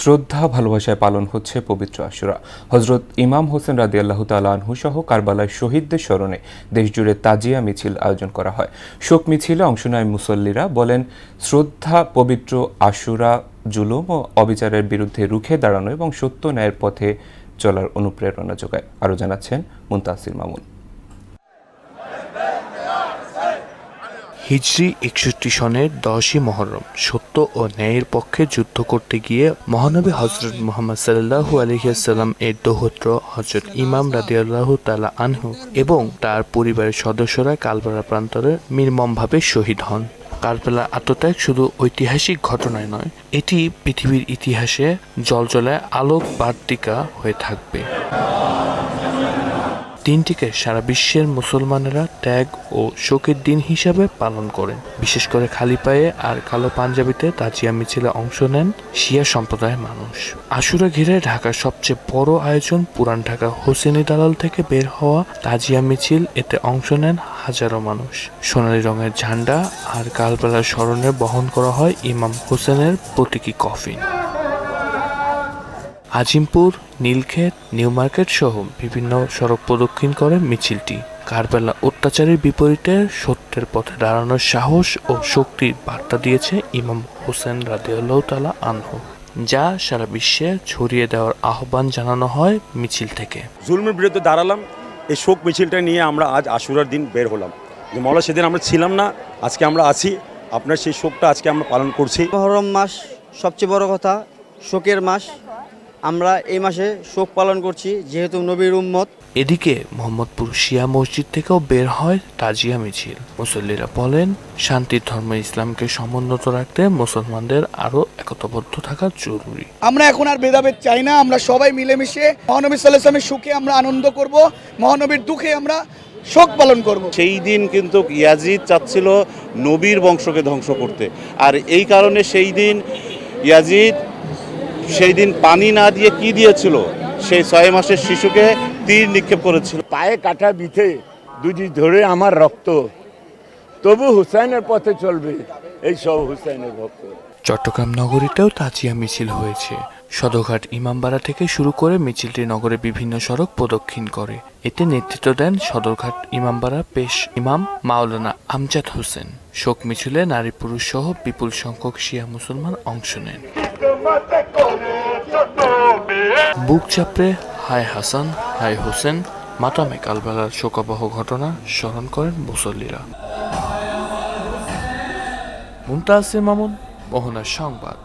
শ্রদ্ধা ভালোবাসায় পালন হচ্ছে পবিত্র আশুরা। হজরত ইমাম হোসেন রাদিয়াল্লাহু তাআলা আনহু সহ কারবালায় শহীদদের স্মরণে দেশজুড়ে তাজিয়া মিছিল আয়োজন করা হয়। শোক মিছিলে অংশ নেয় মুসল্লিরা। বলেন, শ্রদ্ধা পবিত্র আশুরা জুলুম ও অবিচারের বিরুদ্ধে রুখে দাঁড়ানো এবং সত্য ন্যায়ের পথে চলার অনুপ্রেরণা যোগায়। আরও জানাচ্ছেন মুনতাসির মামুন। হিজরি ৬১ সনের ১০ই মুহররম সত্য ও ন্যায়ের পক্ষে যুদ্ধ করতে গিয়ে মহানবী হযরত মুহাম্মদ সাল্লাল্লাহু আলাইহি ওয়াসাল্লাম এর দৌহিত্র হযরত ইমাম রাদিয়াল্লাহু তাআলা আনহু এবং তার পরিবারের সদস্যরা কারবালা প্রান্তরে নির্মমভাবে শহীদ হন। কারবালা আত্মত্যাগ শুধু ঐতিহাসিক ঘটনায় নয়, এটি পৃথিবীর ইতিহাসে জ্বলজ্বলে আলোক বার্তিকা হয়ে থাকবে। দিনটিকে সারা বিশ্বের মুসলমানেরা ত্যাগ ও শোকের দিন হিসাবে পালন করেন। বিশেষ করে খালি পায়ে আর কালো পাঞ্জাবিতে তাজিয়া মিছিলে অংশ নেন শিয়া সম্প্রদায়ের মানুষ। আশুরা ঘিরে ঢাকার সবচেয়ে বড় আয়োজন পুরান ঢাকা হোসেনি দালাল থেকে বের হওয়া তাজিয়া মিছিল। এতে অংশ নেন হাজারো মানুষ। সোনালী রঙের ঝান্ডা আর কারবালার স্মরণে বহন করা হয় ইমাম হোসেনের প্রতীকী coffin. Azimpur, Nilkhet, new market সহ বিভিন্ন সড়ক প্রদক্ষিণ করে মিছিলটি। কারবালা অত্যাচারের বিপরীতে সত্যের পথে দাঁড়ানোর সাহস ও শক্তির বার্তা দিয়েছে ইমাম হোসেন রাদিয়াল্লাহু তাআলা আনহু, যা সারা বিশ্বে ছড়িয়ে দেওয়ার আহ্বান জানানো হয় মিছিল থেকে। জুলমের বিরুদ্ধে দাঁড়ালাম, এই শোক মিছিলটা নিয়ে আমরা আজ আশুরার দিন বের হলাম। যে মওলা সেদিন আমরা ছিলাম না, আজকে আমরা আছি। আপনার সেই শোকটা আজকে আমরা পালন করছি। মুহররম মাস সবচেয়ে বড় কথা, শোকের মাস। আমরা এই মাসে শোক পালন করছি যেহেতু নবীর উম্মত। এদিকে মোহাম্মদপুর শিয়া মসজিদ থেকেও বের হয় তাজিয়া মিছিল। মুসল্লিরা বলেন, শান্তির ধর্ম ইসলামকে সমুন্নত রাখতে মুসলমানদের আরো একতাবদ্ধ থাকা জরুরি। আমরা এখন আর ভেদাভেদ চাই না, আমরা সবাই মিলেমিশে মহানবী সাল্লাল্লাহু আলাইহি ওয়াসাল্লামের সুখে আমরা আনন্দ করব, মহানবীর দুঃখে আমরা শোক পালন করব। সেই দিন কিন্তু ইয়াজিদ চাচ্ছিল নবীর বংশকে ধ্বংস করতে, আর এই কারণে সেই দিন ইয়াজিদ সেই দিন পানি না দিয়ে কি দিয়েছিল, সেই 6 মাসের শিশুকে তীর নিক্ষেপ করেছিল। পায়ে কাটা বিথে দুজি ধরে আমার রক্ত, তবু হুসাইনের পথে চলবে এই সব হুসাইনের ভক্ত। চট্টগ্রাম নগরীতেও তাজিয়া মিছিল হয়েছে। সদরঘাট ইমামবাড়া থেকে শুরু করে মিছিলটি নগরে বিভিন্ন সড়ক প্রদক্ষিণ করে। এতে নেতৃত্ব দেন সদরঘাট ইমামবাড়া পেশ ইমাম মাওলানা আমজাদ হোসেন। শোক মিছিলে নারী পুরুষ সহ বিপুল সংখ্যক শিয়া মুসলমান অংশ নেন। বুক চাপড়ে হায় হাসান হায় হোসেন মাতামে কারবালার শোকাবহ ঘটনা স্মরণ করেন মুসল্লিরা। মুনতাসির মামুন, মোহনা সংবাদ।